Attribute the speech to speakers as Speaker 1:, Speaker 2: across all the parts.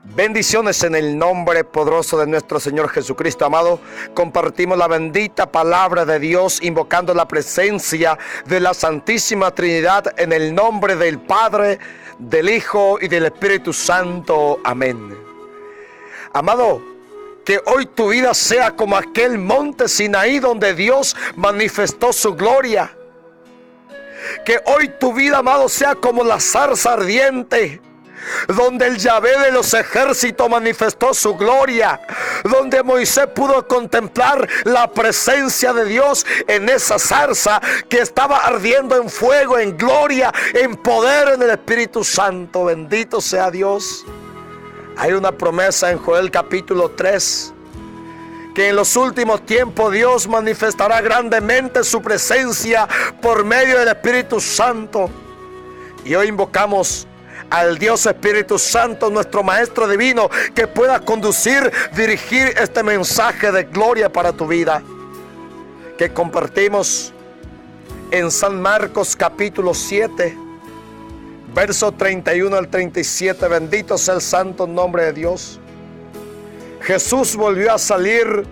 Speaker 1: Bendiciones en el nombre poderoso de nuestro Señor Jesucristo, amado. Compartimos la bendita palabra de Dios, invocando la presencia de la Santísima Trinidad en el nombre del Padre, del Hijo y del Espíritu Santo. Amén. Amado, que hoy tu vida sea como aquel monte Sinaí donde Dios manifestó su gloria. Que hoy tu vida, amado, sea como la zarza ardiente, donde el Yahvé de los ejércitos manifestó su gloria, donde Moisés pudo contemplar la presencia de Dios en esa zarza que estaba ardiendo en fuego, en gloria, en poder, en el Espíritu Santo. Bendito sea Dios. Hay una promesa en Joel capítulo 3, que en los últimos tiempos Dios manifestará grandemente su presencia por medio del Espíritu Santo. Y hoy invocamos al Dios Espíritu Santo, nuestro Maestro Divino, que pueda conducir, dirigir este mensaje de gloria para tu vida, que compartimos en San Marcos capítulo 7, versos 31 al 37. Bendito sea el santo nombre de Dios. Jesús volvió a salir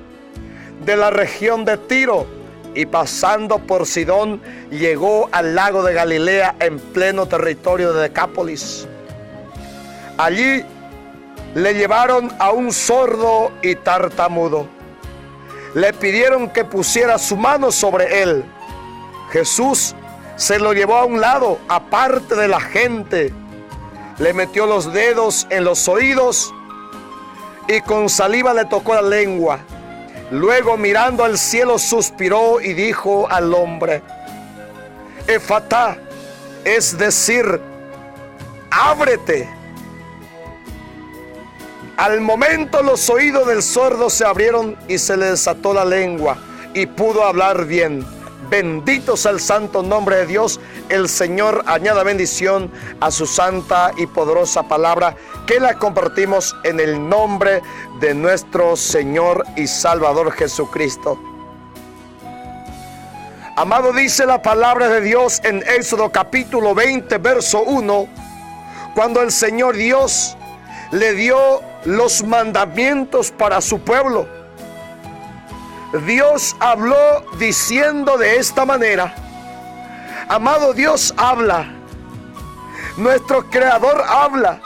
Speaker 1: de la región de Tiro y pasando por Sidón llegó al lago de Galilea en pleno territorio de Decápolis. Allí le llevaron a un sordo y tartamudo. Le pidieron que pusiera su mano sobre él. Jesús se lo llevó a un lado, aparte de la gente. Le metió los dedos en los oídos y con saliva le tocó la lengua. Luego, mirando al cielo, suspiró y dijo al hombre: Efatá, es decir, ábrete. Al momento los oídos del sordo se abrieron y se le desató la lengua y pudo hablar bien. Bendito sea el santo nombre de Dios. El Señor añada bendición a su santa y poderosa palabra, que la compartimos en el nombre de nuestro Señor y Salvador Jesucristo. Amado, dice la palabra de Dios en Éxodo capítulo 20, verso 1, cuando el Señor Dios le dio los mandamientos para su pueblo. Dios habló diciendo de esta manera. Amado, Dios habla. Nuestro Creador habla.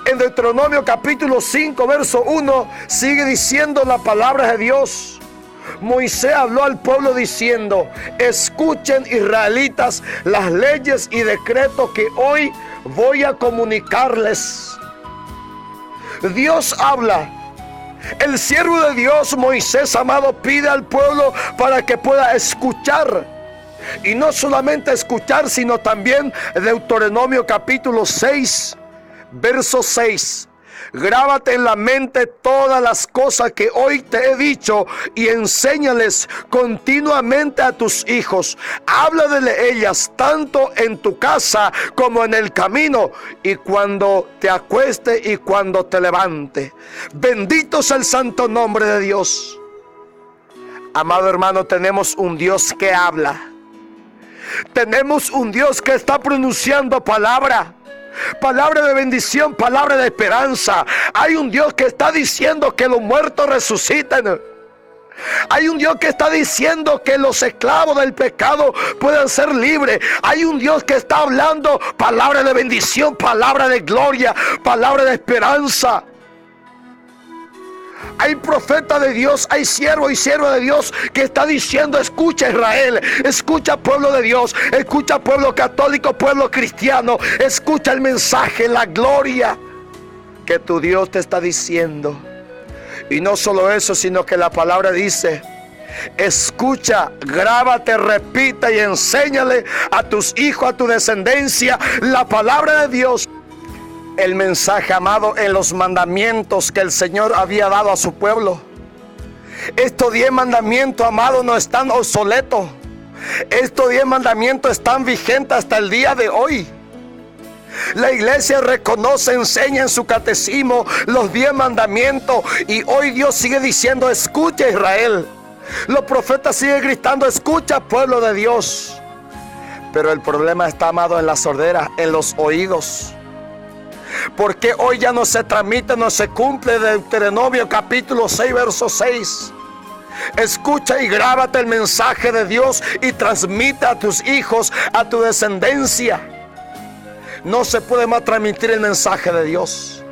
Speaker 1: En Deuteronomio capítulo 5, verso 1, sigue diciendo la palabra de Dios. Moisés habló al pueblo diciendo: escuchen, israelitas, las leyes y decretos que hoy voy a comunicarles. Dios habla. El siervo de Dios, Moisés, amado, pide al pueblo para que pueda escuchar. Y no solamente escuchar, sino también Deuteronomio capítulo 6, verso 6. Grábate en la mente todas las cosas que hoy te he dicho y enséñales continuamente a tus hijos. Habla de ellas tanto en tu casa como en el camino y cuando te acueste y cuando te levante. Bendito sea el santo nombre de Dios. Amado hermano, tenemos un Dios que habla. Tenemos un Dios que está pronunciando palabra de bendición, palabra de esperanza. Hay un Dios que está diciendo que los muertos resuciten. Hay un Dios que está diciendo que los esclavos del pecado puedan ser libres. Hay un Dios que está hablando palabra de bendición, palabra de gloria, palabra de esperanza. Hay profeta de Dios, hay siervo y sierva de Dios que está diciendo: escucha Israel, escucha pueblo de Dios, escucha pueblo católico, pueblo cristiano, escucha el mensaje, la gloria que tu Dios te está diciendo. Y no solo eso, sino que la palabra dice: escucha, grábate, repita y enséñale a tus hijos, a tu descendencia, la palabra de Dios. El mensaje, amado, en los mandamientos que el Señor había dado a su pueblo. Estos 10 mandamientos, amado, no están obsoletos. Estos 10 mandamientos están vigentes hasta el día de hoy. La iglesia reconoce, enseña en su catecismo los 10 mandamientos. Y hoy Dios sigue diciendo: escucha Israel. Los profetas siguen gritando: escucha pueblo de Dios. Pero el problema está, amado, en la sordera, en los oídos. ¿Por qué hoy ya no se transmite, no se cumple Deuteronomio capítulo 6, verso 6? Escucha y grábate el mensaje de Dios y transmite a tus hijos, a tu descendencia. No se puede más transmitir el mensaje de Dios.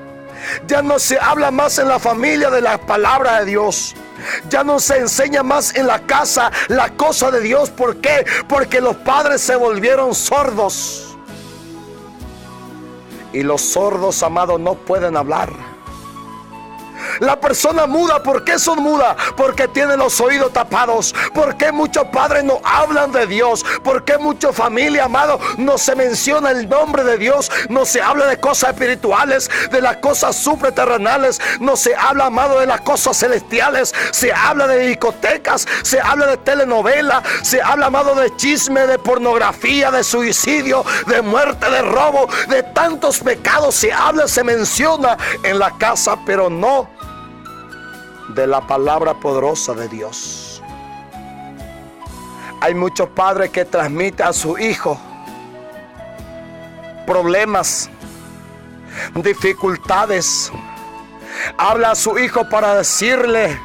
Speaker 1: Ya no se habla más en la familia de la palabra de Dios. Ya no se enseña más en la casa la cosa de Dios. ¿Por qué? Porque los padres se volvieron sordos. Y los sordos, amados, no pueden hablar. La persona muda, ¿por qué son mudas? Porque tienen los oídos tapados. ¿Por qué muchos padres no hablan de Dios? ¿Por qué mucha familia, amado, no se menciona el nombre de Dios? No se habla de cosas espirituales, de las cosas supraterrenales. No se habla, amado, de las cosas celestiales. Se habla de discotecas, se habla de telenovela, se habla, amado, de chisme, de pornografía, de suicidio, de muerte, de robo, de tantos pecados. Se habla, se menciona en la casa, pero no de la palabra poderosa de Dios. Hay muchos padres que transmiten a su hijo problemas, dificultades. Habla a su hijo para decirle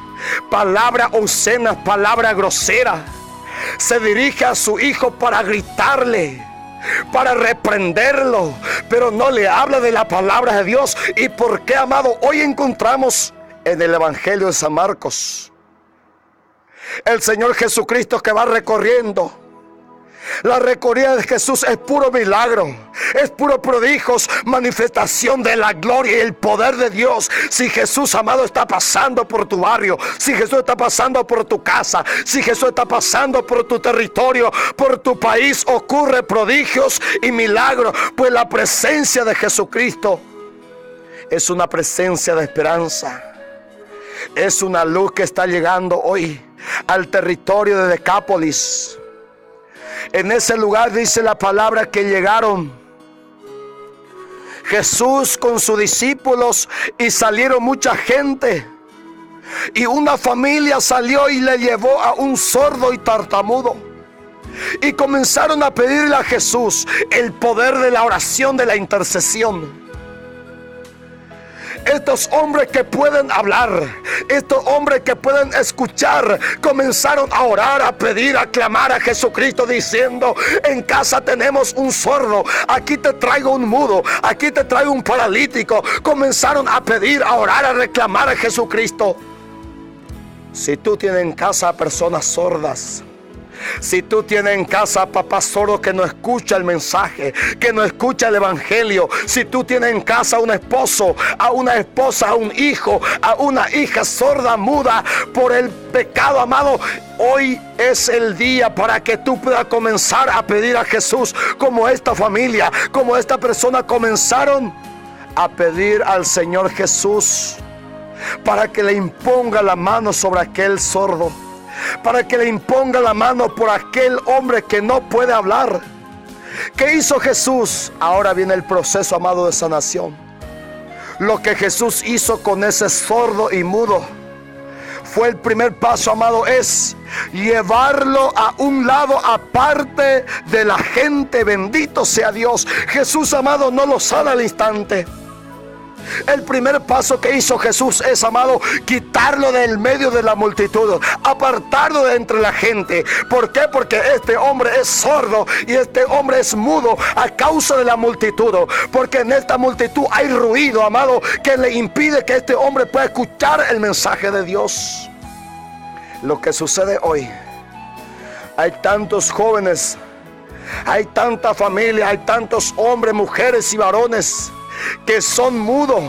Speaker 1: palabras obscenas, palabras groseras. Se dirige a su hijo para gritarle, para reprenderlo, pero no le habla de la palabra de Dios. ¿Y por qué, amado? Hoy encontramos en el Evangelio de San Marcos el Señor Jesucristo que va recorriendo. La recorrida de Jesús es puro milagro, es puro prodigios, manifestación de la gloria y el poder de Dios. Si Jesús, amado, está pasando por tu barrio, si Jesús está pasando por tu casa, si Jesús está pasando por tu territorio, por tu país, ocurre prodigios y milagros, pues la presencia de Jesucristo es una presencia de esperanza. Es una luz que está llegando hoy al territorio de Decápolis. En ese lugar dice la palabra que llegaron Jesús con sus discípulos y salieron mucha gente. Y una familia salió y le llevó a un sordo y tartamudo. Y comenzaron a pedirle a Jesús el poder de la oración, de la intercesión. Estos hombres que pueden hablar, estos hombres que pueden escuchar, comenzaron a orar, a pedir, a clamar a Jesucristo diciendo: en casa tenemos un sordo, aquí te traigo un mudo, aquí te traigo un paralítico. Comenzaron a pedir, a orar, a reclamar a Jesucristo. Si tú tienes en casa personas sordas, si tú tienes en casa a papá sordo que no escucha el mensaje, que no escucha el evangelio, si tú tienes en casa a un esposo, a una esposa, a un hijo, a una hija sorda, muda por el pecado, amado, hoy es el día para que tú puedas comenzar a pedir a Jesús, como esta familia, como esta persona comenzaron a pedir al Señor Jesús para que le imponga la mano sobre aquel sordo, para que le imponga la mano por aquel hombre que no puede hablar. ¿Qué hizo Jesús? Ahora viene el proceso, amado, de sanación. Lo que Jesús hizo con ese sordo y mudo fue el primer paso, amado, es llevarlo a un lado aparte de la gente. Bendito sea Dios. Jesús, amado, no lo sana al instante. El primer paso que hizo Jesús es, amado, quitarlo del medio de la multitud, apartarlo de entre la gente. ¿Por qué? Porque este hombre es sordo y este hombre es mudo a causa de la multitud. Porque en esta multitud hay ruido, amado, que le impide que este hombre pueda escuchar el mensaje de Dios. Lo que sucede hoy, hay tantos jóvenes, hay tanta familia, hay tantos hombres, mujeres y varones que son mudos,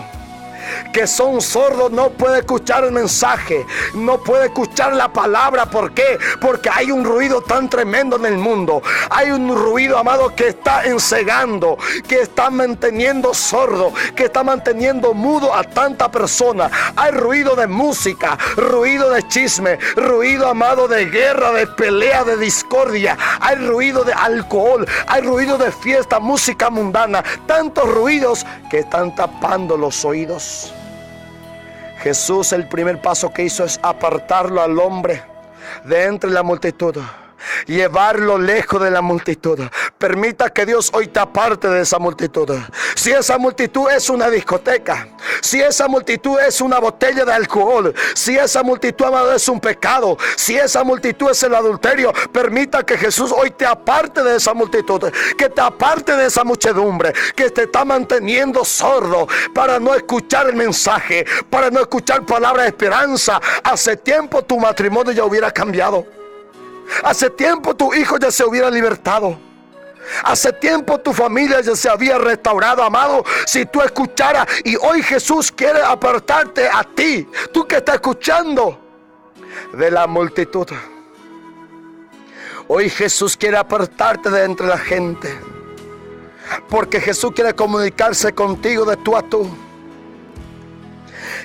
Speaker 1: que son sordos, no puede escuchar el mensaje, no puede escuchar la palabra. ¿Por qué? Porque hay un ruido tan tremendo en el mundo. Hay un ruido, amado, que está encegando, que está manteniendo sordo, que está manteniendo mudo a tanta persona. Hay ruido de música, ruido de chisme, ruido, amado, de guerra, de pelea, de discordia. Hay ruido de alcohol, hay ruido de fiesta, música mundana. Tantos ruidos que están tapando los oídos. Jesús, el primer paso que hizo es apartarlo al hombre de entre la multitud, llevarlo lejos de la multitud, Permita que Dios hoy te aparte de esa multitud. Si esa multitud es una discoteca, si esa multitud es una botella de alcohol, si esa multitud, amado, es un pecado, si esa multitud es el adulterio, permita que Jesús hoy te aparte de esa multitud, que te aparte de esa muchedumbre que te está manteniendo sordo para no escuchar el mensaje, para no escuchar palabras de esperanza. Hace tiempo tu matrimonio ya hubiera cambiado. Hace tiempo tu hijo ya se hubiera libertado. Hace tiempo tu familia ya se había restaurado, amado. Si tú escucharas, y hoy Jesús quiere apartarte a ti, tú que estás escuchando, de la multitud. Hoy Jesús quiere apartarte de entre la gente, porque Jesús quiere comunicarse contigo de tú a tú.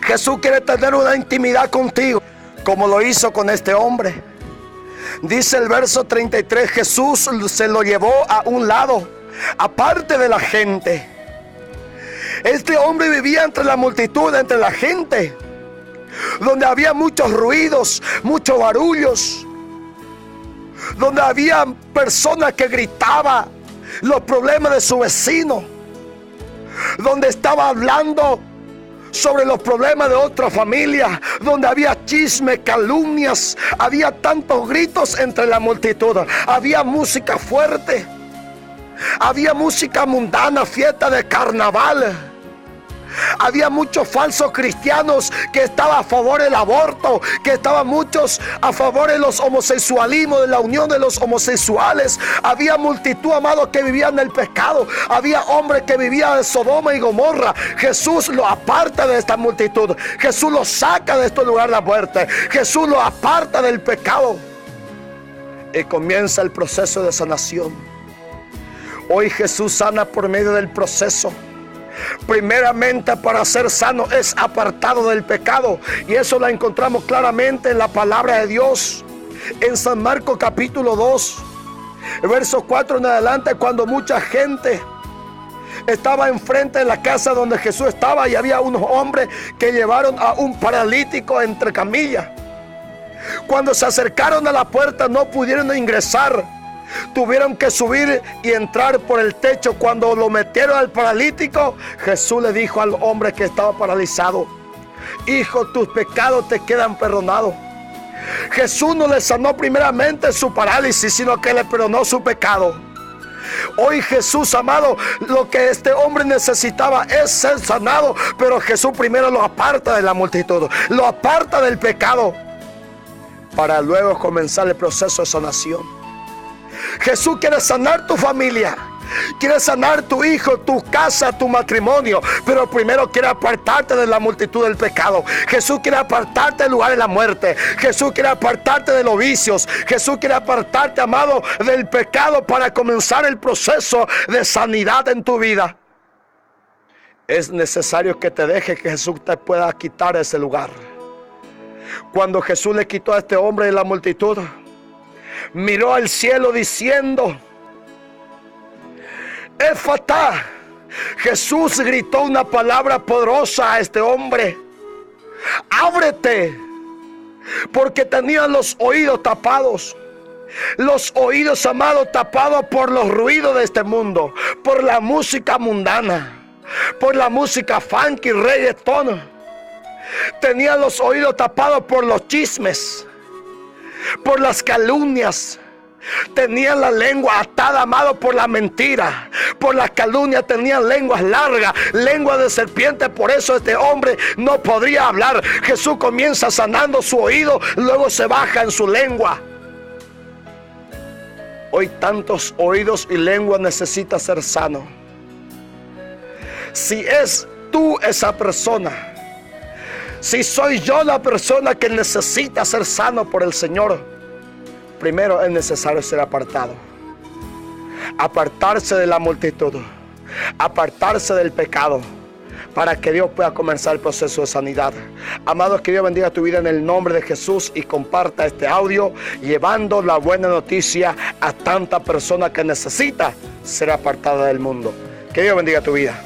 Speaker 1: Jesús quiere tener una intimidad contigo, como lo hizo con este hombre. Dice el verso 33, Jesús se lo llevó a un lado, aparte de la gente. Este hombre vivía entre la multitud, entre la gente, donde había muchos ruidos, muchos barullos, donde había personas que gritaban los problemas de su vecino, donde estaba hablando sobre los problemas de otra familia, donde había chisme, calumnias, había tantos gritos entre la multitud, había música fuerte, había música mundana, fiesta de carnaval. Había muchos falsos cristianos que estaban a favor del aborto, que estaban muchos a favor de los homosexualismos, de la unión de los homosexuales. Había multitud, amados, que vivían en el pecado. Había hombres que vivían en Sodoma y Gomorra. Jesús lo aparta de esta multitud. Jesús lo saca de este lugar de la muerte. Jesús lo aparta del pecado. Y comienza el proceso de sanación. Hoy Jesús sana por medio del proceso. Primeramente, para ser sano es apartado del pecado, y eso lo encontramos claramente en la palabra de Dios en San Marcos capítulo 2 verso 4 en adelante, cuando mucha gente estaba enfrente de la casa donde Jesús estaba, y había unos hombres que llevaron a un paralítico entre camillas. Cuando se acercaron a la puerta no pudieron ingresar. Tuvieron que subir y entrar por el techo. Cuando lo metieron al paralítico, Jesús le dijo al hombre que estaba paralizado: hijo, tus pecados te quedan perdonados. Jesús no le sanó primeramente su parálisis, sino que le perdonó su pecado. Hoy Jesús, amado, lo que este hombre necesitaba es ser sanado, pero Jesús primero lo aparta de la multitud, lo aparta del pecado, para luego comenzar el proceso de sanación. Jesús quiere sanar tu familia, quiere sanar tu hijo, tu casa, tu matrimonio, pero primero quiere apartarte de la multitud del pecado. Jesús quiere apartarte del lugar de la muerte. Jesús quiere apartarte de los vicios. Jesús quiere apartarte, amado, del pecado, para comenzar el proceso de sanidad en tu vida. Es necesario que te deje que Jesús te pueda quitar ese lugar. Cuando Jesús le quitó a este hombre de la multitud, miró al cielo diciendo: Efatá. Jesús gritó una palabra poderosa a este hombre: ábrete. Porque tenía los oídos tapados. Los oídos, amados, tapados por los ruidos de este mundo, por la música mundana, por la música funky, reggaetón. Tenía los oídos tapados por los chismes, por las calumnias. Tenían la lengua atada, amado, por la mentira, por las calumnias. Tenían lenguas largas, lengua de serpiente. Por eso este hombre no podría hablar. Jesús comienza sanando su oído, luego se baja en su lengua. Hoy tantos oídos y lengua necesita ser sano. Si es tú esa persona, si soy yo la persona que necesita ser sano por el Señor, primero es necesario ser apartado. Apartarse de la multitud, apartarse del pecado, para que Dios pueda comenzar el proceso de sanidad. Amados, que Dios bendiga tu vida en el nombre de Jesús, y comparta este audio llevando la buena noticia a tanta persona que necesita ser apartada del mundo. Que Dios bendiga tu vida.